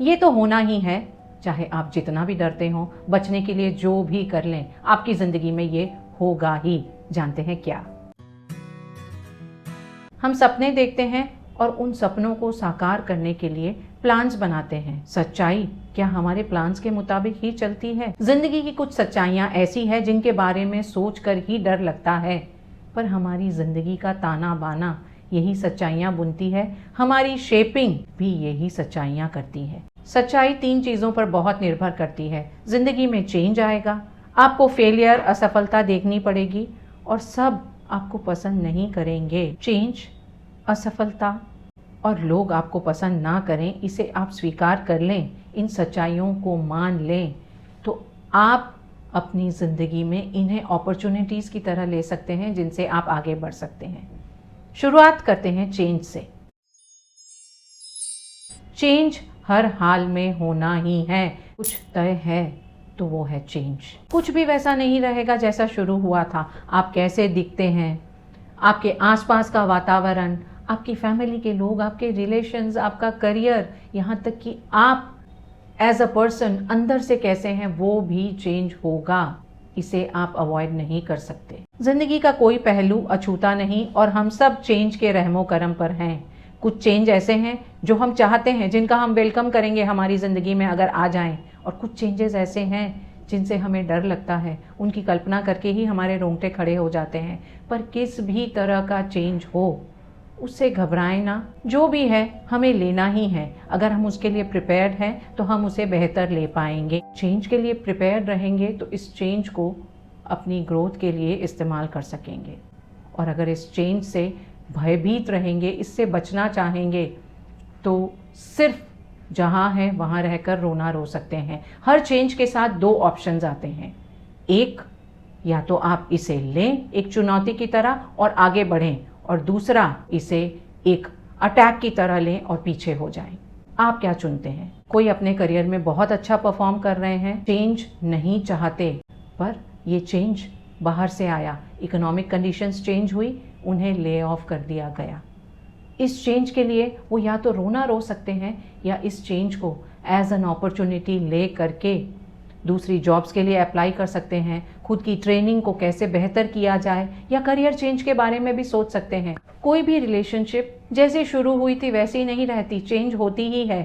ये तो होना ही है, चाहे आप जितना भी डरते हो, बचने के लिए जो भी कर लें, आपकी जिंदगी में ये होगा ही। जानते हैं क्या? हम सपने देखते हैं और उन सपनों को साकार करने के लिए प्लान्स बनाते हैं। सच्चाई क्या हमारे प्लान्स के मुताबिक ही चलती है? जिंदगी की कुछ सच्चाइयाँ ऐसी है जिनके बारे में सोचकर ही डर लगता है, पर हमारी जिंदगी का ताना बाना यही सच्चाइयाँ बुनती है, हमारी शेपिंग भी यही सच्चाइयाँ करती है। सच्चाई 3 चीज़ों पर बहुत निर्भर करती है। जिंदगी में चेंज आएगा, आपको फेलियर, असफलता देखनी पड़ेगी और सब आपको पसंद नहीं करेंगे। चेंज, असफलता और लोग आपको पसंद ना करें, इसे आप स्वीकार कर लें, इन सच्चाइयों को मान लें, तो आप अपनी ज़िंदगी में इन्हें अपॉर्चुनिटीज़ की तरह ले सकते हैं जिनसे आप आगे बढ़ सकते हैं। शुरुआत करते हैं चेंज से। चेंज हर हाल में होना ही है। कुछ तय है तो वो है चेंज। कुछ भी वैसा नहीं रहेगा जैसा शुरू हुआ था। आप कैसे दिखते हैं, आपके आसपास का वातावरण, आपकी फैमिली के लोग, आपके रिलेशंस, आपका करियर, यहाँ तक कि आप एज अ पर्सन अंदर से कैसे हैं, वो भी चेंज होगा। इसे आप अवॉइड नहीं कर सकते। जिंदगी का कोई पहलू अछूता नहीं और हम सब चेंज के रहमो करम पर हैं। कुछ चेंज ऐसे हैं जो हम चाहते हैं, जिनका हम वेलकम करेंगे हमारी ज़िंदगी में अगर आ जाएं, और कुछ चेंजेस ऐसे हैं जिनसे हमें डर लगता है, उनकी कल्पना करके ही हमारे रोंगटे खड़े हो जाते हैं। पर किस भी तरह का चेंज हो, उससे घबराएं ना। जो भी है हमें लेना ही है। अगर हम उसके लिए प्रिपेयर्ड हैं तो हम उसे बेहतर ले पाएंगे। चेंज के लिए प्रिपेयर्ड रहेंगे तो इस चेंज को अपनी ग्रोथ के लिए इस्तेमाल कर सकेंगे। और अगर इस चेंज से भयभीत रहेंगे, इससे बचना चाहेंगे, तो सिर्फ जहाँ है वहाँ रहकर रोना रो सकते हैं। हर चेंज के साथ 2 ऑप्शंस आते हैं। एक, या तो आप इसे लें एक चुनौती की तरह और आगे बढ़ें, और दूसरा, इसे एक अटैक की तरह लें और पीछे हो जाएं। आप क्या चुनते हैं? कोई अपने करियर में बहुत अच्छा परफॉर्म कर रहे हैं, चेंज नहीं चाहते, पर ये चेंज बाहर से आया, इकोनॉमिक कंडीशंस चेंज हुई, उन्हें ले ऑफ कर दिया गया। इस चेंज के लिए वो या तो रोना रो सकते हैं या इस चेंज को एज एन अपॉर्चुनिटी ले करके दूसरी जॉब्स के लिए अप्लाई कर सकते हैं, खुद की ट्रेनिंग को कैसे बेहतर किया जाए, या करियर चेंज के बारे में भी सोच सकते हैं। कोई भी रिलेशनशिप जैसे शुरू हुई थी वैसी नहीं रहती, चेंज होती ही है।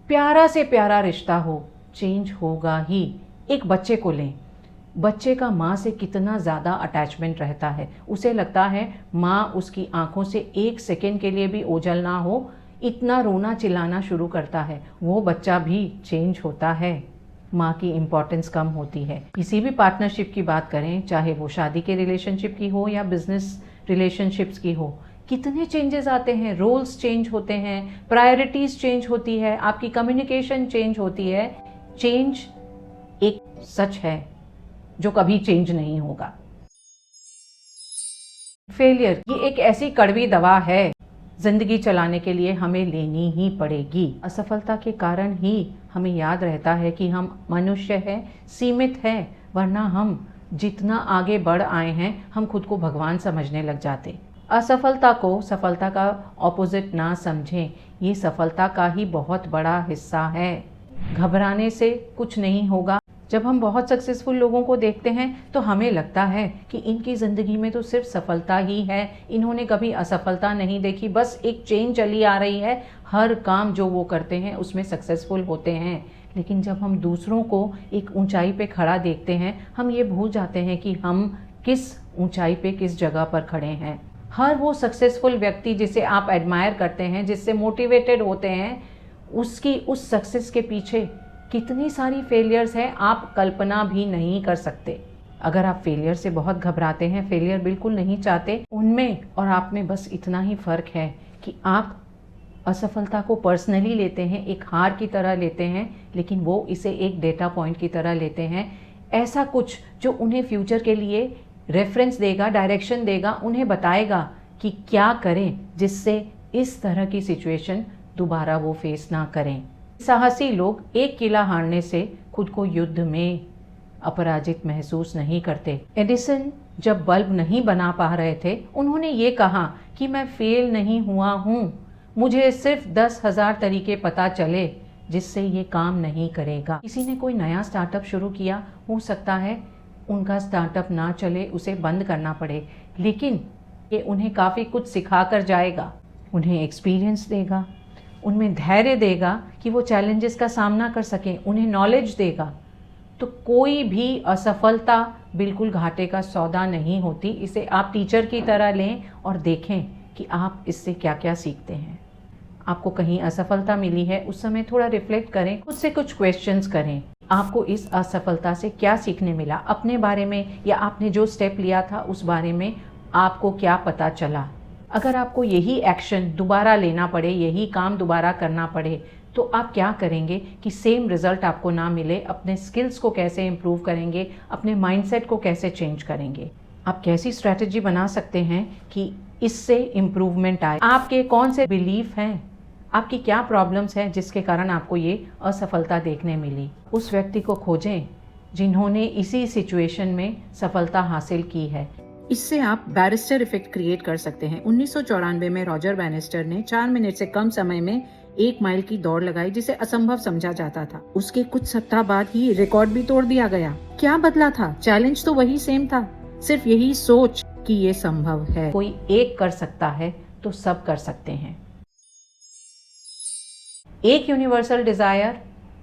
प्यारा से प्यारा रिश्ता हो, चेंज होगा ही। एक बच्चे को लें, बच्चे का माँ से कितना ज़्यादा अटैचमेंट रहता है। उसे लगता है माँ उसकी आंखों से 1 सेकेंड के लिए भी ओझल ना हो, इतना रोना चिल्लाना शुरू करता है। वो बच्चा भी चेंज होता है, माँ की इम्पोर्टेंस कम होती है। किसी भी पार्टनरशिप की बात करें, चाहे वो शादी के रिलेशनशिप की हो या बिजनेस रिलेशनशिप्स की हो, कितने चेंजेस आते हैं। रोल्स चेंज होते हैं, प्रायोरिटीज़ चेंज होती है, आपकी कम्युनिकेशन चेंज होती है। चेंज एक सच है जो कभी चेंज नहीं होगा। फेलियर ये एक ऐसी कड़वी दवा है, जिंदगी चलाने के लिए हमें लेनी ही पड़ेगी। असफलता के कारण ही हमें याद रहता है कि हम मनुष्य हैं, सीमित हैं, वरना हम जितना आगे बढ़ आए हैं हम खुद को भगवान समझने लग जाते। असफलता को सफलता का ऑपोजिट ना समझें, ये सफलता का ही बहुत बड़ा हिस्सा है। घबराने से कुछ नहीं होगा। जब हम बहुत सक्सेसफुल लोगों को देखते हैं तो हमें लगता है कि इनकी ज़िंदगी में तो सिर्फ सफलता ही है, इन्होंने कभी असफलता नहीं देखी, बस एक चेन चली आ रही है, हर काम जो वो करते हैं उसमें सक्सेसफुल होते हैं। लेकिन जब हम दूसरों को एक ऊंचाई पे खड़ा देखते हैं, हम ये भूल जाते हैं कि हम किस ऊंचाई पे किस जगह पर खड़े हैं। हर वो सक्सेसफुल व्यक्ति जिसे आप एडमायर करते हैं, जिससे मोटिवेटेड होते हैं, उसकी उस सक्सेस के पीछे कितनी सारी फेलियर्स हैं आप कल्पना भी नहीं कर सकते। अगर आप फेलियर से बहुत घबराते हैं, फेलियर बिल्कुल नहीं चाहते, उनमें और आप में बस इतना ही फ़र्क है कि आप असफलता को पर्सनली लेते हैं, एक हार की तरह लेते हैं, लेकिन वो इसे एक डेटा पॉइंट की तरह लेते हैं। ऐसा कुछ जो उन्हें फ्यूचर के लिए रेफरेंस देगा, डायरेक्शन देगा, उन्हें बताएगा कि क्या करें जिससे इस तरह की सिचुएशन दोबारा वो फेस ना करें। साहसी लोग एक किला हारने से खुद को युद्ध में अपराजित महसूस नहीं करते। एडिसन जब बल्ब नहीं बना पा रहे थे, उन्होंने ये कहा कि मैं फेल नहीं हुआ हूँ, मुझे सिर्फ 10,000 तरीके पता चले जिससे ये काम नहीं करेगा। किसी ने कोई नया स्टार्टअप शुरू किया, हो सकता है उनका स्टार्टअप ना चले, उसे बंद करना पड़े, लेकिन ये उन्हें काफ़ी कुछ सिखा कर जाएगा, उन्हें एक्सपीरियंस देगा, उनमें धैर्य देगा कि वो चैलेंजेस का सामना कर सकें, उन्हें नॉलेज देगा। तो कोई भी असफलता बिल्कुल घाटे का सौदा नहीं होती। इसे आप टीचर की तरह लें और देखें कि आप इससे क्या क्या सीखते हैं। आपको कहीं असफलता मिली है, उस समय थोड़ा रिफ्लेक्ट करें, खुद से कुछ क्वेश्चंस करें। आपको इस असफलता से क्या सीखने मिला, अपने बारे में या आपने जो स्टेप लिया था उस बारे में आपको क्या पता चला। अगर आपको यही एक्शन दोबारा लेना पड़े, यही काम दोबारा करना पड़े, तो आप क्या करेंगे कि सेम रिजल्ट आपको ना मिले। अपने स्किल्स को कैसे इम्प्रूव करेंगे, अपने माइंडसेट को कैसे चेंज करेंगे, आप कैसी स्ट्रैटेजी बना सकते हैं कि इससे इम्प्रूवमेंट आए। आपके कौन से बिलीफ हैं, आपकी क्या प्रॉब्लम्स हैं जिसके कारण आपको ये असफलता देखने मिली। उस व्यक्ति को खोजें जिन्होंने इसी सिचुएशन में सफलता हासिल की है। इससे आप बैरिस्टर इफेक्ट क्रिएट कर सकते हैं। 1994 में रॉजर बैनिस्टर ने 4 मिनट से कम समय में 1 माइल की दौड़ लगाई, जिसे असंभव समझा जाता था। उसके कुछ सप्ताह बाद ही रिकॉर्ड भी तोड़ दिया गया। क्या बदला था? चैलेंज तो वही सेम था, सिर्फ यही सोच कि ये संभव है। कोई एक कर सकता है तो सब कर सकते हैं। एक यूनिवर्सल डिजायर,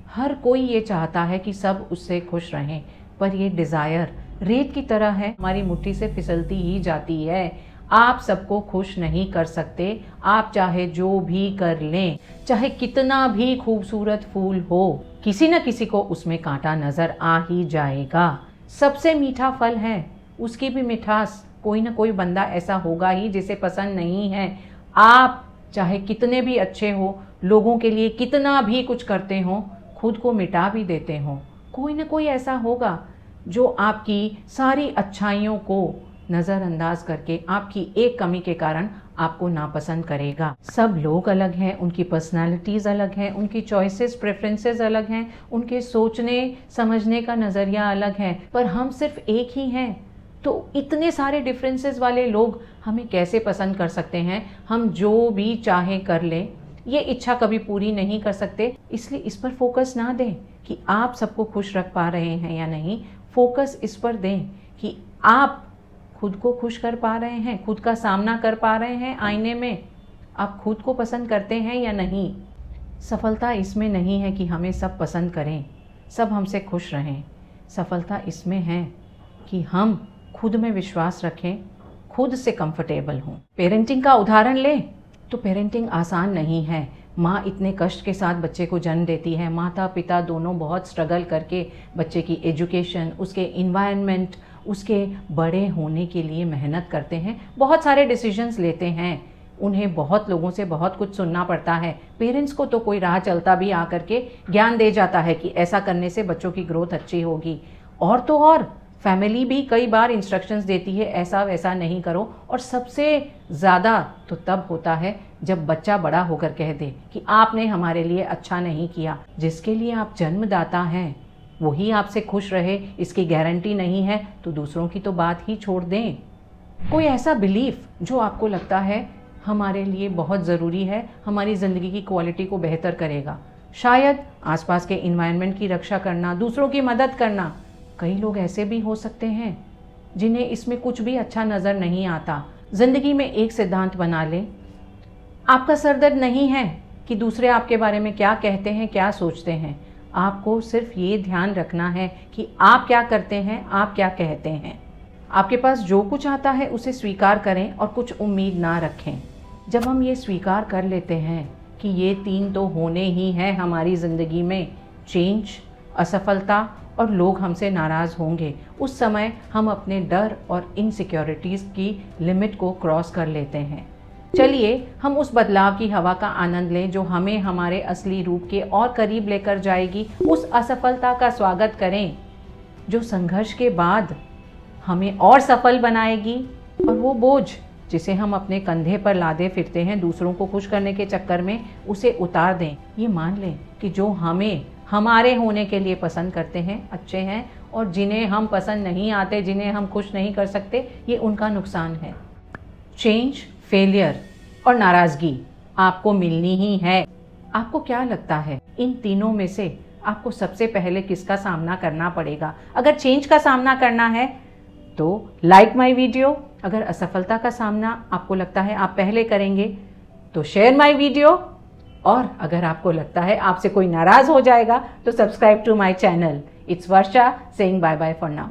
हर कोई ये चाहता है कि सब उससे खुश रहें, पर ये डिजायर रेत की तरह है, हमारी मुट्ठी से फिसलती ही जाती है। आप सबको खुश नहीं कर सकते। आप चाहे जो भी कर लें, चाहे कितना भी खूबसूरत फूल हो, किसी न किसी को उसमें कांटा नजर आ ही जाएगा। सबसे मीठा फल है, उसकी भी मिठास कोई ना कोई बंदा ऐसा होगा ही जिसे पसंद नहीं है। आप चाहे कितने भी अच्छे हो, लोगों के लिए कितना भी कुछ करते हो, खुद को मिटा भी देते हो, कोई ना कोई ऐसा होगा जो आपकी सारी अच्छाइयों को नज़रअंदाज करके आपकी एक कमी के कारण आपको नापसंद करेगा। सब लोग अलग हैं, उनकी पर्सनालिटीज़ अलग हैं, उनकी चॉइसेस प्रेफरेंसेस अलग हैं, उनके सोचने समझने का नज़रिया अलग है, पर हम सिर्फ एक ही हैं। तो इतने सारे डिफरेंसेस वाले लोग हमें कैसे पसंद कर सकते हैं? हम जो भी चाहे कर लें, ये इच्छा कभी पूरी नहीं कर सकते। इसलिए इस पर फोकस ना दें कि आप सबको खुश रख पा रहे हैं या नहीं। फोकस इस पर दें कि आप खुद को खुश कर पा रहे हैं, खुद का सामना कर पा रहे हैं आईने में, आप खुद को पसंद करते हैं या नहीं। सफलता इसमें नहीं है कि हमें सब पसंद करें, सब हमसे खुश रहें। सफलता इसमें है कि हम खुद में विश्वास रखें, खुद से कंफर्टेबल हों। पेरेंटिंग का उदाहरण लें तो पेरेंटिंग आसान नहीं है। माँ इतने कष्ट के साथ बच्चे को जन्म देती है। माता पिता दोनों बहुत स्ट्रगल करके बच्चे की एजुकेशन, उसके इन्वायरमेंट, उसके बड़े होने के लिए मेहनत करते हैं, बहुत सारे डिसीजंस लेते हैं, उन्हें बहुत लोगों से बहुत कुछ सुनना पड़ता है। पेरेंट्स को तो कोई राह चलता भी आकर के ज्ञान दे जाता है कि ऐसा करने से बच्चों की ग्रोथ अच्छी होगी। और तो और फैमिली भी कई बार इंस्ट्रक्शंस देती है, ऐसा वैसा नहीं करो। और सबसे ज़्यादा तो तब होता है जब बच्चा बड़ा होकर कह दे कि आपने हमारे लिए अच्छा नहीं किया। जिसके लिए आप जन्मदाता हैं वही आपसे खुश रहे, इसकी गारंटी नहीं है तो दूसरों की तो बात ही छोड़ दें। कोई ऐसा बिलीफ जो आपको लगता है हमारे लिए बहुत ज़रूरी है, हमारी ज़िंदगी की क्वालिटी को बेहतर करेगा। शायद आसपास के इन्वायरमेंट की रक्षा करना, दूसरों की मदद करना। कई लोग ऐसे भी हो सकते हैं जिन्हें इसमें कुछ भी अच्छा नज़र नहीं आता। ज़िंदगी में एक सिद्धांत बना लें, आपका सरदर्द नहीं है कि दूसरे आपके बारे में क्या कहते हैं, क्या सोचते हैं। आपको सिर्फ ये ध्यान रखना है कि आप क्या करते हैं, आप क्या कहते हैं। आपके पास जो कुछ आता है उसे स्वीकार करें और कुछ उम्मीद ना रखें। जब हम ये स्वीकार कर लेते हैं कि ये 3 तो होने ही हैं हमारी ज़िंदगी में, चेंज, असफलता और लोग हमसे नाराज़ होंगे, उस समय हम अपने डर और इनसिक्योरिटीज़ की लिमिट को क्रॉस कर लेते हैं। चलिए हम उस बदलाव की हवा का आनंद लें जो हमें हमारे असली रूप के और करीब लेकर जाएगी। उस असफलता का स्वागत करें जो संघर्ष के बाद हमें और सफल बनाएगी। और वो बोझ जिसे हम अपने कंधे पर लादे फिरते हैं दूसरों को खुश करने के चक्कर में, उसे उतार दें। ये मान लें कि जो हमें हमारे होने के लिए पसंद करते हैं अच्छे हैं, और जिन्हें हम पसंद नहीं आते, जिन्हें हम खुश नहीं कर सकते, ये उनका नुकसान है। चेंज, फेलियर और नाराज़गी आपको मिलनी ही है। आपको क्या लगता है इन तीनों में से आपको सबसे पहले किसका सामना करना पड़ेगा? अगर चेंज का सामना करना है तो लाइक माय वीडियो, अगर असफलता का सामना आपको लगता है आप पहले करेंगे तो शेयर माय वीडियो, और अगर आपको लगता है आपसे कोई नाराज हो जाएगा तो subscribe to my channel. It's Varsha saying bye bye for now.